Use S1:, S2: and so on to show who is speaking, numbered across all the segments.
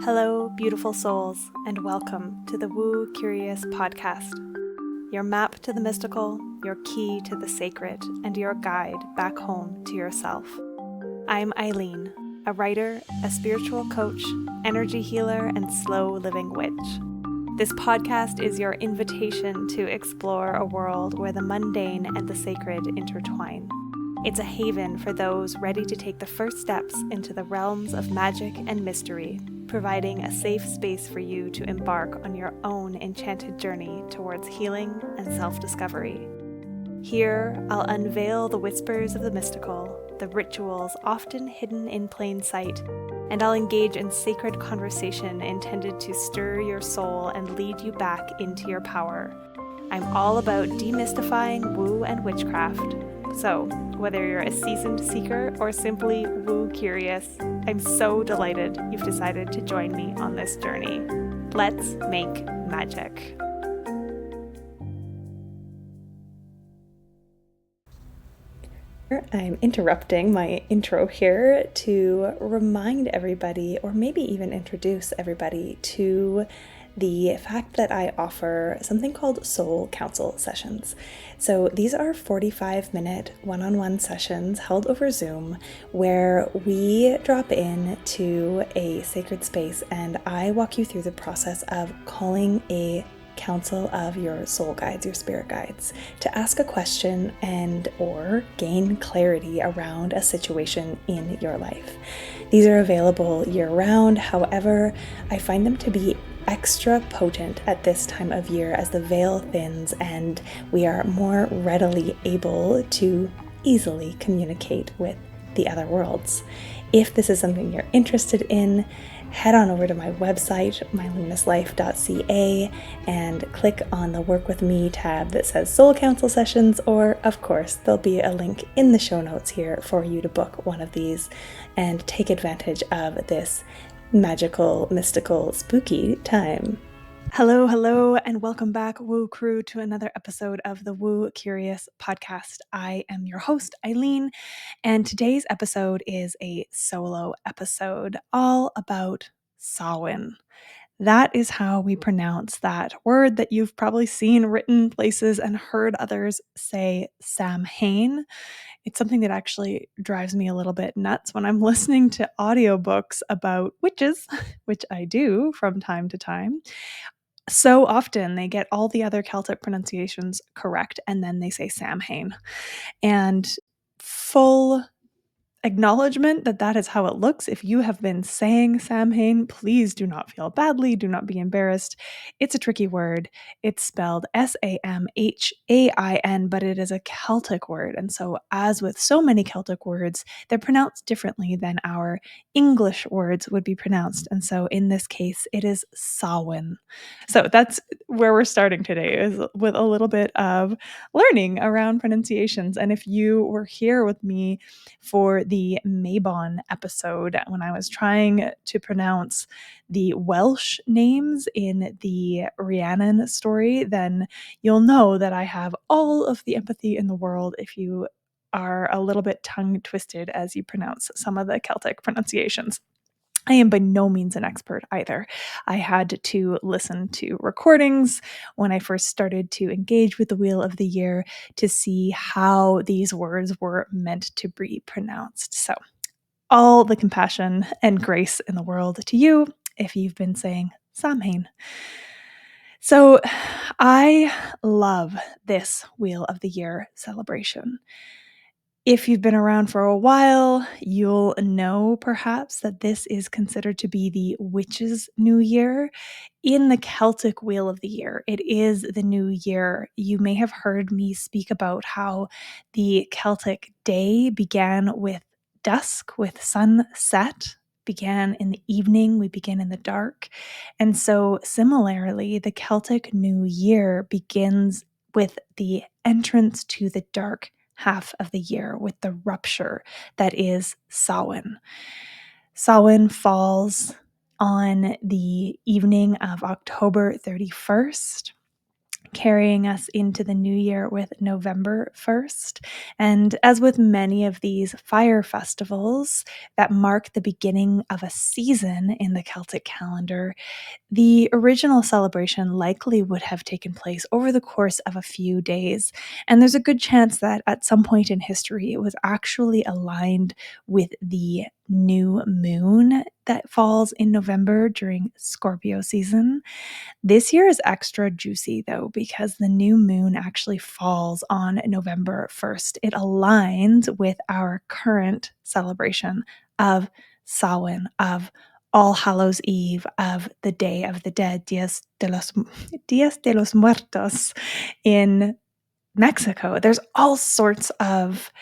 S1: Hello, beautiful souls, and welcome to the Woo Curious podcast, your map to the mystical, your key to the sacred, and your guide back home to yourself. I'm Eileen, a writer, a spiritual coach, energy healer, and slow living witch. This podcast is your invitation to explore a world where the mundane and the sacred intertwine. It's a haven for those ready to take the first steps into the realms of magic and mystery, providing a safe space for you to embark on your own enchanted journey towards healing and self-discovery. Here, I'll unveil the whispers of the mystical, the rituals often hidden in plain sight, and I'll engage in sacred conversation intended to stir your soul and lead you back into your power. I'm all about demystifying woo and witchcraft. So, whether you're a seasoned seeker or simply woo curious, I'm so delighted you've decided to join me on this journey. Let's make magic. I'm interrupting my intro here to remind everybody, or maybe even introduce everybody to the fact that I offer something called Soul Council sessions. So these are 45-minute one-on-one sessions held over Zoom where we drop in to a sacred space and I walk you through the process of calling a council of your soul guides, your spirit guides, to ask a question and or gain clarity around a situation in your life. These are available year-round. However, I find them to be extra potent at this time of year as the veil thins and we are more readily able to easily communicate with the other worlds. If this is something you're interested in, head on over to my website, myluminous.life.ca, and click on the Work With Me tab that says Soul Council Sessions, or of course, there'll be a link in the show notes here for you to book one of these and take advantage of this magical, mystical, spooky time. Hello, and welcome back, Woo Crew, to another episode of the Woo Curious podcast. I am your host, Eileen, and today's episode is a solo episode all about Samhain. That is how we pronounce that word that you've probably seen written places and heard others say Samhain. It's something that actually drives me a little bit nuts when I'm listening to audiobooks about witches, which I do from time to time. So often they get all the other Celtic pronunciations correct and then they say Samhain. And full acknowledgement that that is how it looks. If you have been saying Samhain, please do not feel badly, do not be embarrassed. It's a tricky word. It's spelled Samhain, but it is a Celtic word. And so as with so many Celtic words, they're pronounced differently than our English words would be pronounced. And so in this case, it is Samhain. So that's where we're starting today, is with a little bit of learning around pronunciations. And if you were here with me for the Mabon episode when I was trying to pronounce the Welsh names in the Rhiannon story, then you'll know that I have all of the empathy in the world if you are a little bit tongue twisted as you pronounce some of the Celtic pronunciations. I am by no means an expert either. I had to listen to recordings when I first started to engage with the Wheel of the Year to see how these words were meant to be pronounced. So, all the compassion and grace in the world to you if you've been saying Samhain. So, I love this Wheel of the Year celebration. If you've been around for a while, you'll know perhaps that this is considered to be the Witches' New Year. In the Celtic Wheel of the Year, it is the new year. You may have heard me speak about how the Celtic day began with dusk, with sunset, began in the evening, we begin in the dark. And so similarly, the Celtic New Year begins with the entrance to the dark half of the year, with the rupture that is Samhain. Samhain falls on the evening of October 31st. carrying us into the new year with November 1st. And as with many of these fire festivals that mark the beginning of a season in the Celtic calendar, the original celebration likely would have taken place over the course of a few days. And there's a good chance that at some point in history, it was actually aligned with the new moon that falls in November during Scorpio season. This year is extra juicy though, because the new moon actually falls on November 1st. It aligns with our current celebration of Samhain, of All Hallows Eve, of the Day of the Dead, Dias de los Muertos in Mexico. There's all sorts of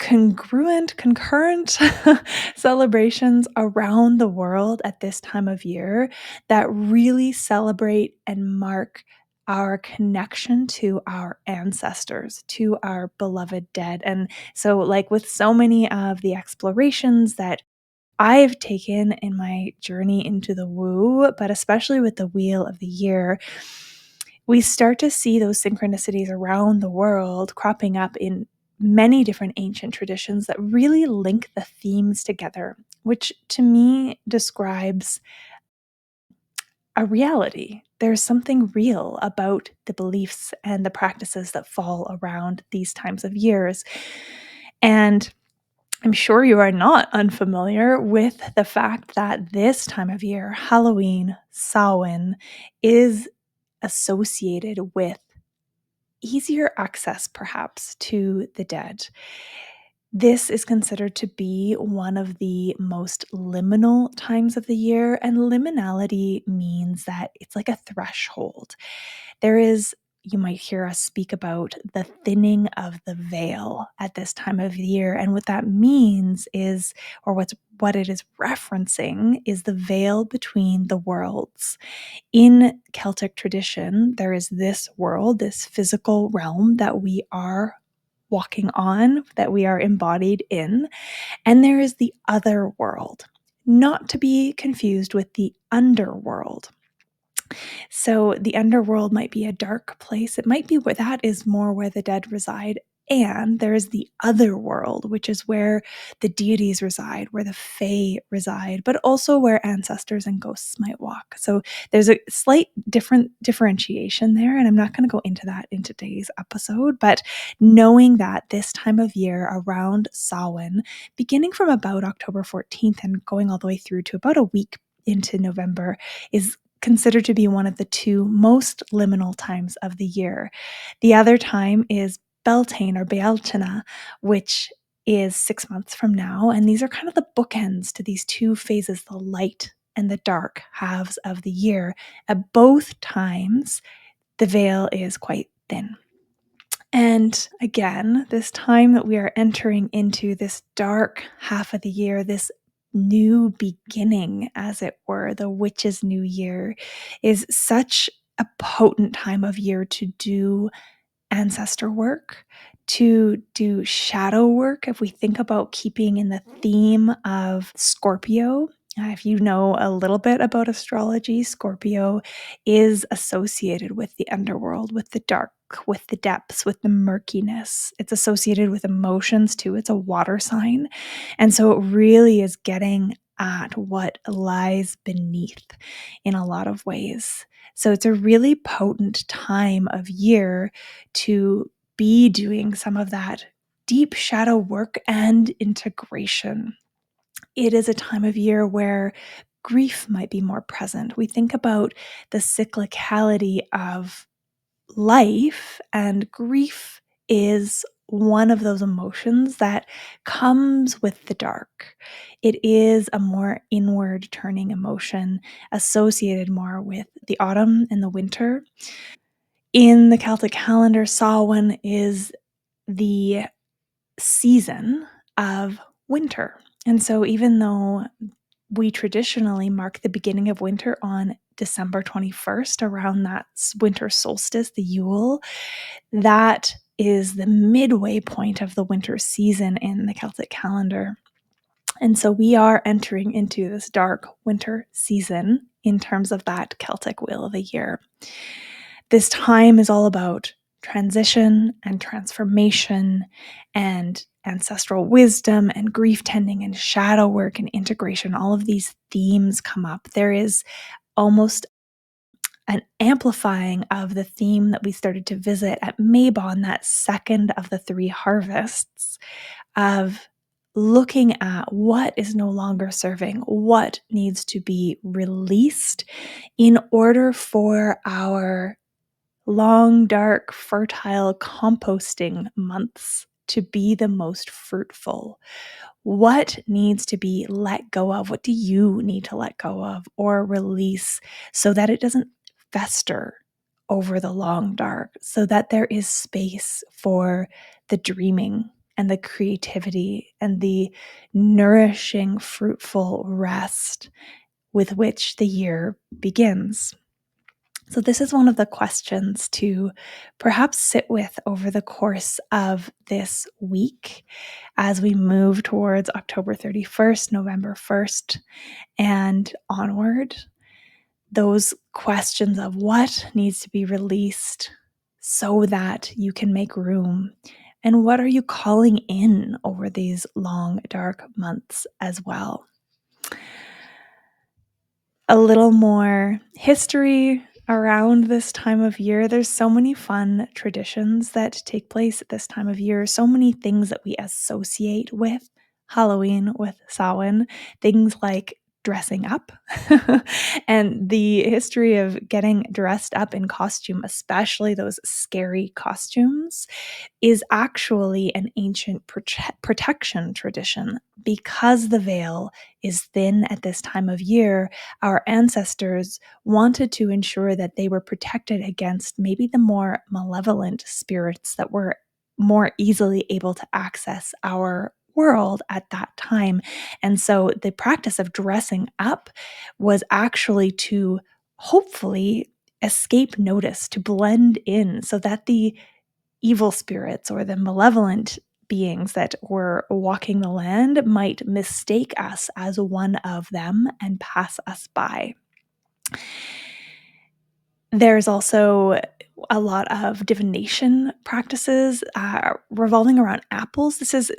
S1: concurrent celebrations around the world at this time of year that really celebrate and mark our connection to our ancestors, to our beloved dead. And so, like with so many of the explorations that I've taken in my journey into the woo, but especially with the Wheel of the Year, we start to see those synchronicities around the world cropping up in many different ancient traditions that really link the themes together, which to me describes a reality. There's something real about the beliefs and the practices that fall around these times of years. And I'm sure you are not unfamiliar with the fact that this time of year, Halloween, Samhain, is associated with easier access, perhaps, to the dead. This is considered to be one of the most liminal times of the year, and liminality means that it's like a threshold. There is, you might hear us speak about the thinning of the veil at this time of year, and what that means is, or what it is referencing, is the veil between the worlds. In Celtic tradition, there is this world, this physical realm that we are walking on, that we are embodied in, and there is the other world, not to be confused with the underworld. So the underworld might be a dark place. It might be where that is more where the dead reside. And there is the other world, which is where the deities reside, where the fae reside, but also where ancestors and ghosts might walk. So there's a slight different differentiation there. And I'm not going to go into that in today's episode, but knowing that this time of year around Samhain, beginning from about October 14th and going all the way through to about a week into November, is considered to be one of the two most liminal times of the year. The other time is Beltane or Bealtaine, which is 6 months from now. And these are kind of the bookends to these two phases, the light and the dark halves of the year. At both times, the veil is quite thin. And again, this time that we are entering into this dark half of the year, this new beginning, as it were, the witch's new year, is such a potent time of year to do ancestor work, to do shadow work. If we think about keeping in the theme of Scorpio, if you know a little bit about astrology, Scorpio is associated with the underworld, with the dark, with the depths, with the murkiness. It's associated with emotions too. It's a water sign. And so it really is getting at what lies beneath in a lot of ways. So it's a really potent time of year to be doing some of that deep shadow work and integration. It is a time of year where grief might be more present. We think about the cyclicality of life, and grief is one of those emotions that comes with the dark. It is a more inward turning emotion associated more with the autumn and the winter. In the Celtic calendar, Samhain is the season of winter. And so even though we traditionally mark the beginning of winter on December 21st, around that winter solstice, the Yule, that is the midway point of the winter season in the Celtic calendar. And so we are entering into this dark winter season in terms of that Celtic Wheel of the Year. This time is all about transition and transformation and ancestral wisdom and grief tending and shadow work and integration. All of these themes come up. There is almost an amplifying of the theme that we started to visit at Mabon, that second of the three harvests, of looking at what is no longer serving, what needs to be released in order for our long, dark, fertile composting months to be the most fruitful. What needs to be let go of? What do you need to let go of or release so that it doesn't fester over the long dark, so that there is space for the dreaming and the creativity and the nourishing, fruitful rest with which the year begins? So, this is one of the questions to perhaps sit with over the course of this week as we move towards October 31st, November 1st, and onward. Those questions of what needs to be released so that you can make room, and what are you calling in over these long, dark months as well. A little more history around this time of year. There's so many fun traditions that take place at this time of year, so many things that we associate with Halloween, with Samhain, things like dressing up and the history of getting dressed up in costume, especially those scary costumes, is actually an ancient protection tradition. Because the veil is thin at this time of year, our ancestors wanted to ensure that they were protected against maybe the more malevolent spirits that were more easily able to access our world at that time. And so the practice of dressing up was actually to hopefully escape notice, to blend in so that the evil spirits or the malevolent beings that were walking the land might mistake us as one of them and pass us by. There's also a lot of divination practices revolving around apples. This is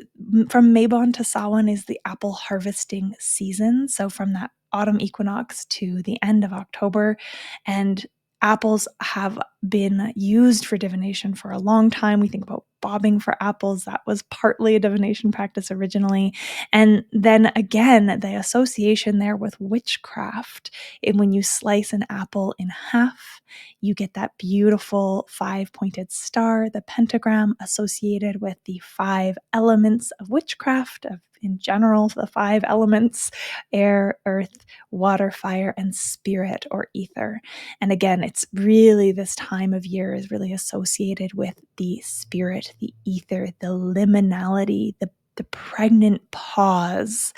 S1: from Mabon to Samhain is the apple harvesting season. So from that autumn equinox to the end of October, and apples have been used for divination for a long time. We think about bobbing for apples. That was partly a divination practice originally. And then again, the association there with witchcraft. And when you slice an apple in half, you get that beautiful 5-pointed star, the pentagram associated with the 5 elements of witchcraft, of in general, the 5 elements: air, earth, water, fire, and spirit or ether. And again, it's really this time of year is really associated with the spirit, the ether, the liminality, the pregnant pause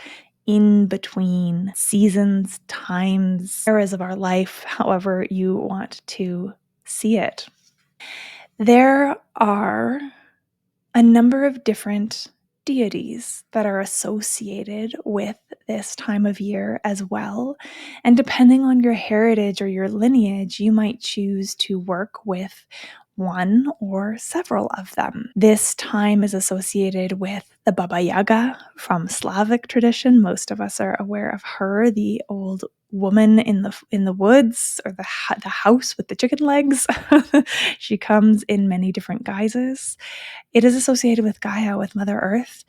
S1: in between seasons, times, eras of our life, however you want to see it. There are a number of different deities that are associated with this time of year as well. And depending on your heritage or your lineage, you might choose to work with one or several of them. This time is associated with the Baba Yaga from Slavic tradition. Most of us are aware of her, the old woman in the woods, or the house with the chicken legs. She comes in many different guises. It is associated with Gaia, with Mother Earth.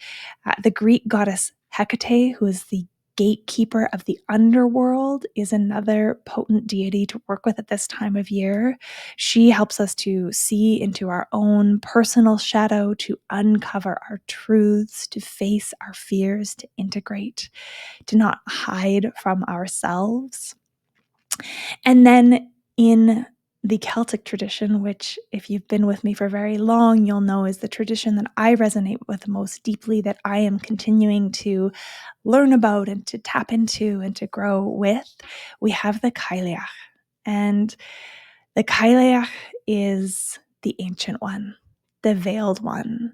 S1: The Greek goddess Hecate, who is the gatekeeper of the underworld, is another potent deity to work with at this time of year. She helps us to see into our own personal shadow, to uncover our truths, to face our fears, to integrate, to not hide from ourselves. And then in the Celtic tradition, which if you've been with me for very long, you'll know is the tradition that I resonate with most deeply, that I am continuing to learn about and to tap into and to grow with, we have the Cailleach. And the Cailleach is the ancient one, the veiled one.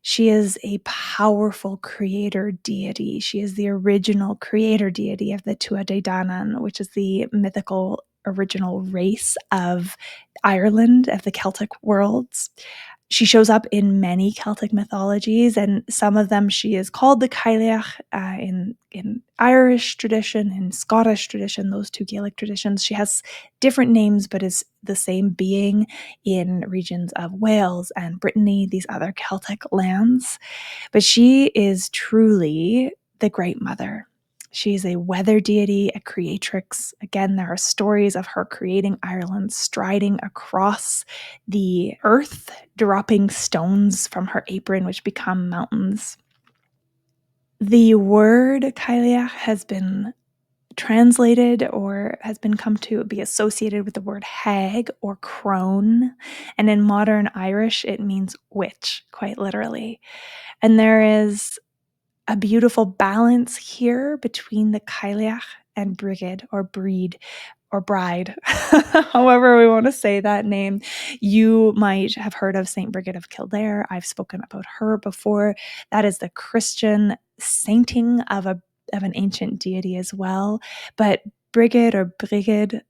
S1: She is a powerful creator deity. She is the original creator deity of the Tuatha De Danaan, which is the mythical original race of Ireland, of the Celtic worlds. She shows up in many Celtic mythologies, and some of them she is called the Cailleach in Irish tradition, in Scottish tradition, those two Gaelic traditions. She has different names, but is the same being in regions of Wales and Brittany, these other Celtic lands. But she is truly the Great Mother. She's a weather deity, a creatrix. Again, there are stories of her creating Ireland, striding across the earth, dropping stones from her apron, which become mountains. The word Cailleach has been translated or has been come to be associated with the word hag or crone. And in modern Irish, it means witch, quite literally. And there is a beautiful balance here between the Cailleach and Brigid or Breed or Bride, however we want to say that name. You might have heard of Saint Brigid of Kildare. I've spoken about her before. That is the Christian sainting of an ancient deity as well. But Brigid or Brigid,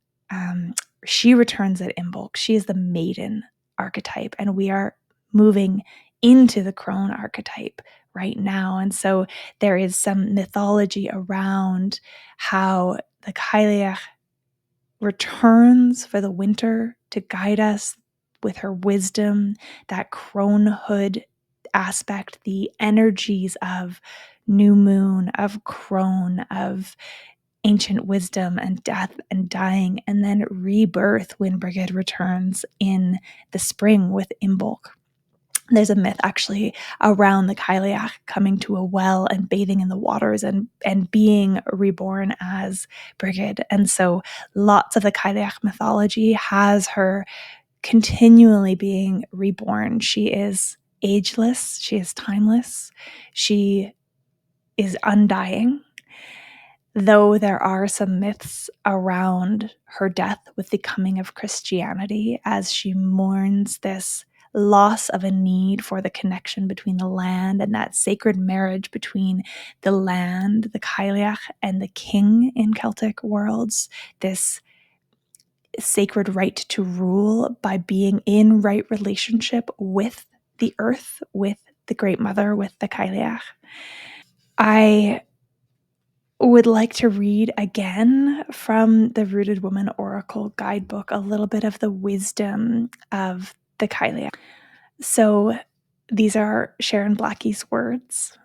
S1: she returns at Imbolc. She is the maiden archetype, and we are moving into the crone archetype right now. And so there is some mythology around how the Cailleach returns for the winter to guide us with her wisdom, that cronehood aspect, the energies of new moon, of crone, of ancient wisdom and death and dying, and then rebirth when Brigid returns in the spring with Imbolc. There's a myth actually around the Cailleach coming to a well and bathing in the waters and being reborn as Brigid. And so lots of the Cailleach mythology has her continually being reborn. She is ageless. She is timeless. She is undying. Though there are some myths around her death with the coming of Christianity as she mourns this loss of a need for the connection between the land and that sacred marriage between the land, the Cailleach, and the king in Celtic worlds, this sacred right to rule by being in right relationship with the earth, with the Great Mother, with the Cailleach. I would like to read again from the Rooted Woman Oracle Guidebook a little bit of the wisdom of the Cailleach. So these are Sharon Blackie's words.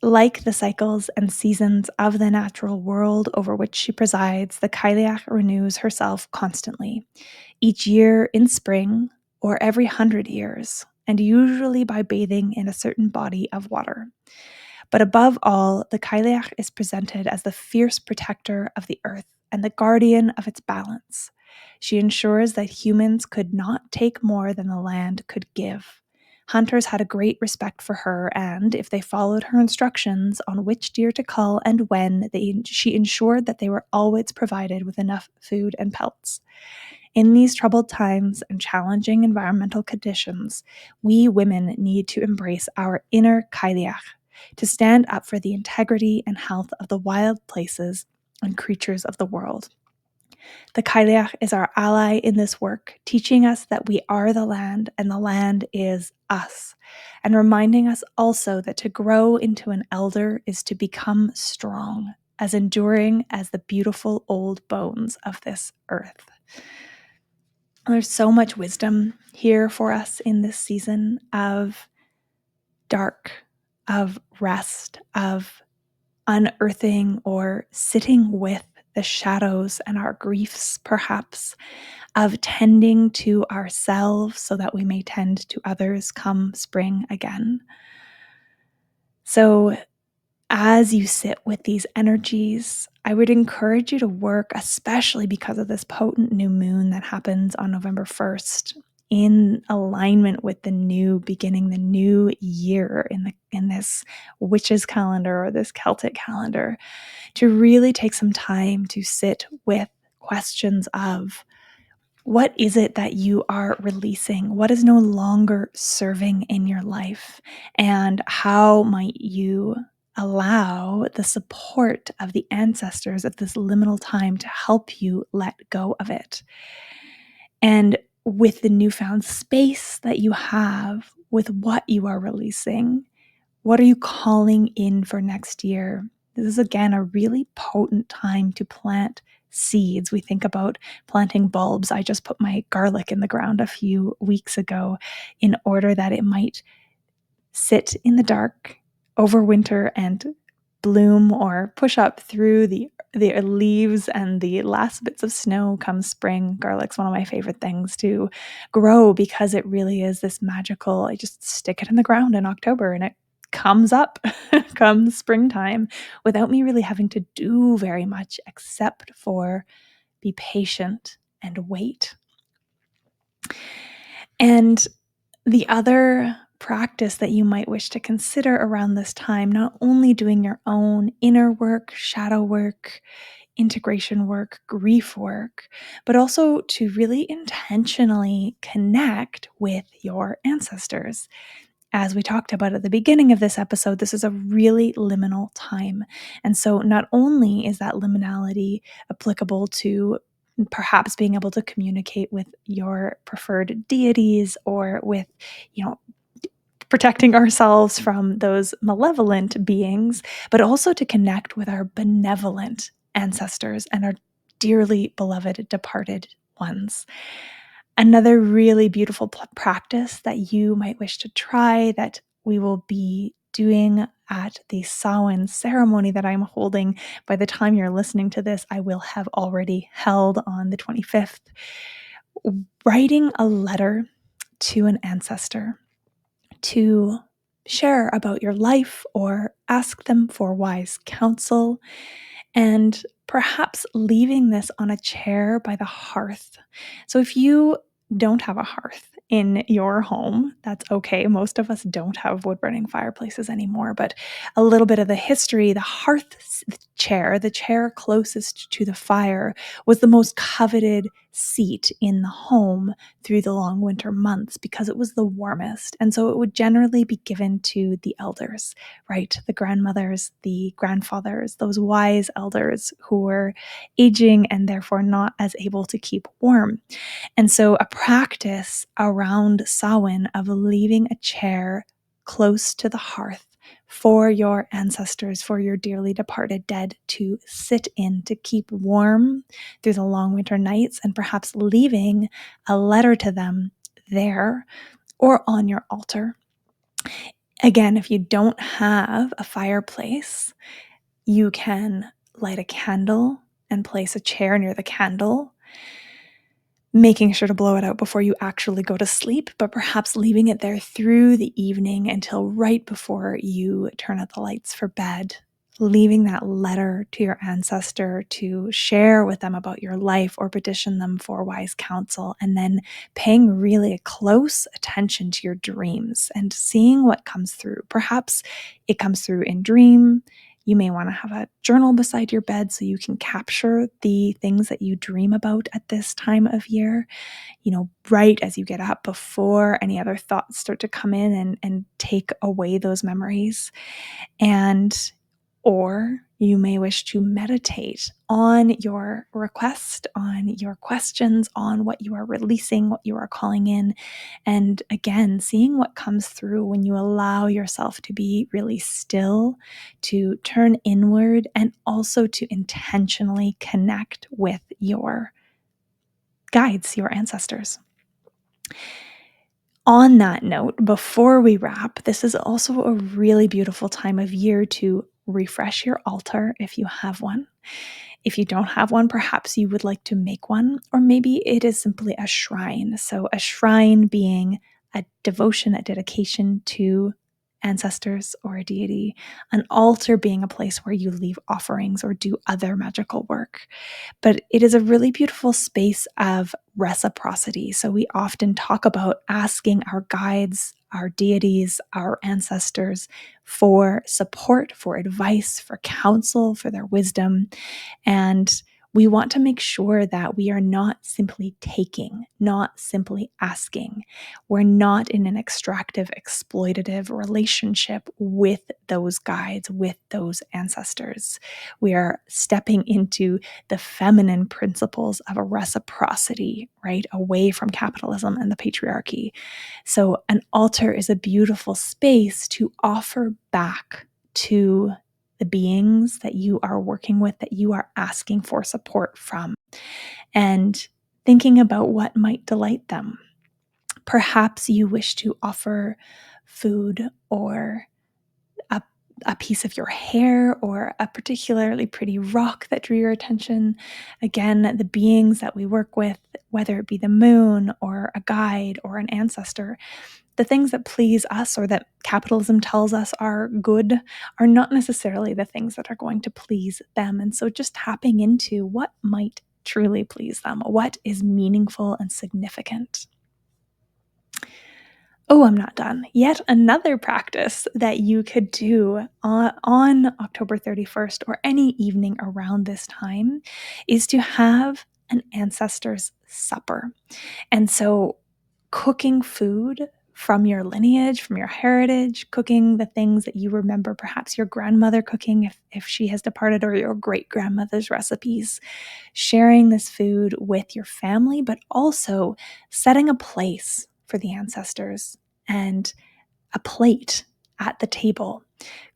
S1: Like the cycles and seasons of the natural world over which she presides, the Cailleach renews herself constantly, each year in spring or every 100 years, and usually by bathing in a certain body of water. But above all, the Cailleach is presented as the fierce protector of the earth and the guardian of its balance. She ensures that humans could not take more than the land could give. Hunters had a great respect for her, and if they followed her instructions on which deer to cull and when, she ensured that they were always provided with enough food and pelts. In these troubled times and challenging environmental conditions, we women need to embrace our inner Cailleach, to stand up for the integrity and health of the wild places and creatures of the world. The Cailleach is our ally in this work, teaching us that we are the land and the land is us, and reminding us also that to grow into an elder is to become strong, as enduring as the beautiful old bones of this earth. There's so much wisdom here for us in this season of dark, of rest, of unearthing or sitting with the shadows and our griefs, perhaps, of tending to ourselves so that we may tend to others come spring again. So as you sit with these energies, I would encourage you to work, especially because of this potent new moon that happens on November 1st, in alignment with the new beginning, the new year in this witch's calendar or this Celtic calendar, to really take some time to sit with questions of what is it that you are releasing? What is no longer serving in your life? And how might you allow the support of the ancestors at this liminal time to help you let go of it. And with the newfound space that you have with what you are releasing, what are you calling in for next year? This is, again, a really potent time to plant seeds. We think about planting bulbs. I just put my garlic in the ground a few weeks ago in order that it might sit in the dark over winter and bloom or push up through the leaves and the last bits of snow come spring. Garlic's one of my favorite things to grow because it really is this magical, I just stick it in the ground in October and it comes up come springtime without me really having to do very much except for be patient and wait. And the other practice that you might wish to consider around this time, not only doing your own inner work, shadow work, integration work, grief work, but also to really intentionally connect with your ancestors. As we talked about at the beginning of this episode, this is a really liminal time. And so not only is that liminality applicable to perhaps being able to communicate with your preferred deities or with, protecting ourselves from those malevolent beings, but also to connect with our benevolent ancestors and our dearly beloved departed ones. Another really beautiful practice that you might wish to try that we will be doing at the Samhain ceremony that I'm holding. By the time you're listening to this, I will have already held on the 25th. Writing a letter to an ancestor to share about your life or ask them for wise counsel, and perhaps leaving this on a chair by the hearth. So if you don't have a hearth in your home, that's okay. Most of us don't have wood burning fireplaces anymore, but a little bit of the history, the hearth chair, the chair closest to the fire, was the most coveted seat in the home through the long winter months because it was the warmest. And so it would generally be given to the elders, right? The grandmothers, the grandfathers, those wise elders who were aging and therefore not as able to keep warm. And so a practice around Samhain of leaving a chair close to the hearth for your ancestors, for your dearly departed dead to sit in, to keep warm through the long winter nights, and perhaps leaving a letter to them there or on your altar. Again, if you don't have a fireplace, you can light a candle and place a chair near the candle, making sure to blow it out before you actually go to sleep, but perhaps leaving it there through the evening until right before you turn out the lights for bed, leaving that letter to your ancestor to share with them about your life or petition them for wise counsel, and then paying really close attention to your dreams and seeing what comes through. Perhaps it comes through in dream. You may want to have a journal beside your bed so you can capture the things that you dream about at this time of year, right as you get up before any other thoughts start to come in and take away those memories. Or you may wish to meditate on your request, on your questions, on what you are releasing, what you are calling in, and again, seeing what comes through when you allow yourself to be really still, to turn inward, and also to intentionally connect with your guides, your ancestors. On that note, before we wrap, this is also a really beautiful time of year to refresh your altar if you have one. If you don't have one, perhaps you would like to make one, or maybe it is simply a shrine. So a shrine being a devotion, a dedication to ancestors or a deity, an altar being a place where you leave offerings or do other magical work. But it is a really beautiful space of reciprocity. So we often talk about asking our guides, our deities, our ancestors for support, for advice, for counsel, for their wisdom. And We want to make sure that we are not simply taking, not simply asking. We're not in an extractive, exploitative relationship with those guides, with those ancestors. We are stepping into the feminine principles of a reciprocity, right? Away from capitalism and the patriarchy. So an altar is a beautiful space to offer back to the beings that you are working with, that you are asking for support from, and thinking about what might delight them. Perhaps you wish to offer food or a piece of your hair or a particularly pretty rock that drew your attention. Again, the beings that we work with, whether it be the moon or a guide or an ancestor, the things that please us or that capitalism tells us are good are not necessarily the things that are going to please them. And so just tapping into what might truly please them, what is meaningful and significant. Oh, I'm not done. Yet another practice that you could do on October 31st or any evening around this time is to have an ancestor's supper. And so cooking food from your lineage, from your heritage, cooking the things that you remember, perhaps your grandmother cooking if she has departed, or your great-grandmother's recipes, sharing this food with your family, but also setting a place for the ancestors and a plate at the table,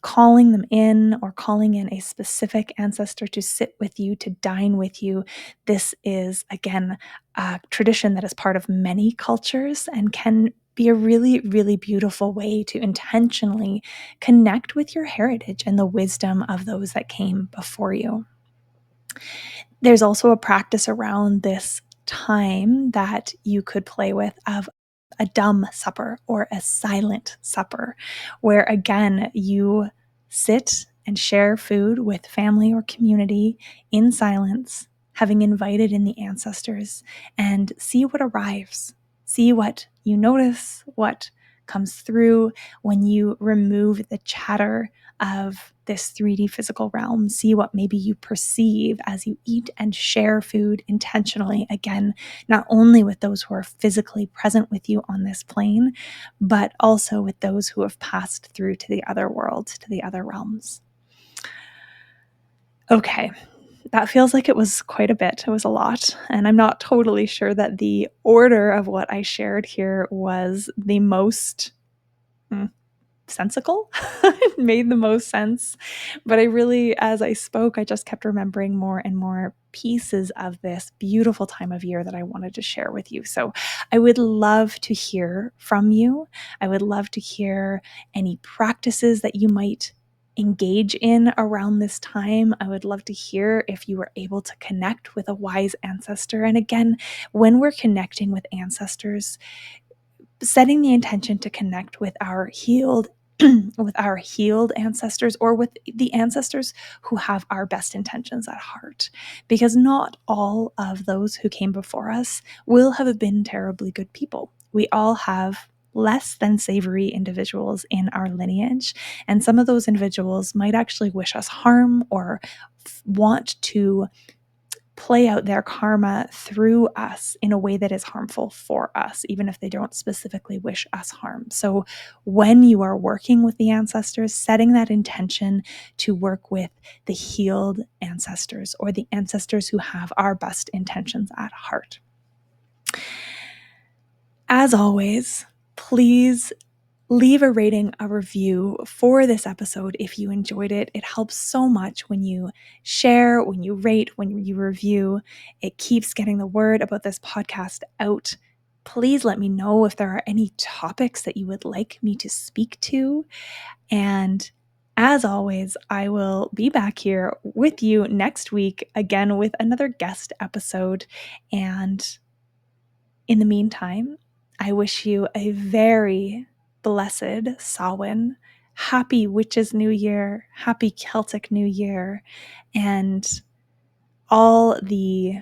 S1: calling them in or calling in a specific ancestor to sit with you, to dine with you. This is, again, a tradition that is part of many cultures and can be a really, really beautiful way to intentionally connect with your heritage and the wisdom of those that came before you. There's also a practice around this time that you could play with of a dumb supper or a silent supper, where again, you sit and share food with family or community in silence, having invited in the ancestors, and see what arrives. See what you notice, what comes through when you remove the chatter of this 3D physical realm. See what maybe you perceive as you eat and share food intentionally, again, not only with those who are physically present with you on this plane, but also with those who have passed through to the other world, to the other realms. Okay, that feels like it was quite a bit. It was a lot. And I'm not totally sure that the order of what I shared here was the most sensical. It made the most sense. But I really, as I spoke, I just kept remembering more and more pieces of this beautiful time of year that I wanted to share with you. So I would love to hear from you. I would love to hear any practices that you might engage in around this time. I would love to hear if you were able to connect with a wise ancestor. And again, when we're connecting with ancestors, setting the intention to connect with our healed with our healed ancestors, or with the ancestors who have our best intentions at heart, because not all of those who came before us will have been terribly good people. We all have less than savory individuals in our lineage, and some of those individuals might actually wish us harm or want to play out their karma through us in a way that is harmful for us, even if they don't specifically wish us harm. So when you are working with the ancestors, setting that intention to work with the healed ancestors, or the ancestors who have our best intentions at heart. As always, please leave a rating, a review for this episode if you enjoyed it. It helps so much when you share, when you rate, when you review. It keeps getting the word about this podcast out. Please let me know if there are any topics that you would like me to speak to. And as always, I will be back here with you next week, again with another guest episode. And in the meantime, I wish you a very blessed Samhain, happy Witches' New Year, happy Celtic New Year, and all the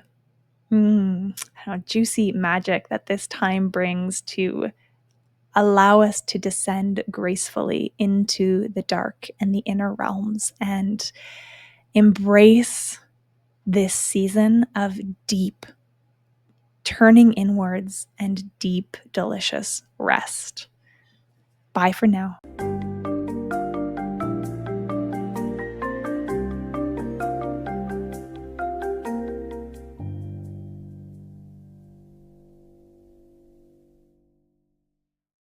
S1: juicy magic that this time brings to allow us to descend gracefully into the dark and the inner realms and embrace this season of deep turning inwards and deep, delicious rest. Bye for now.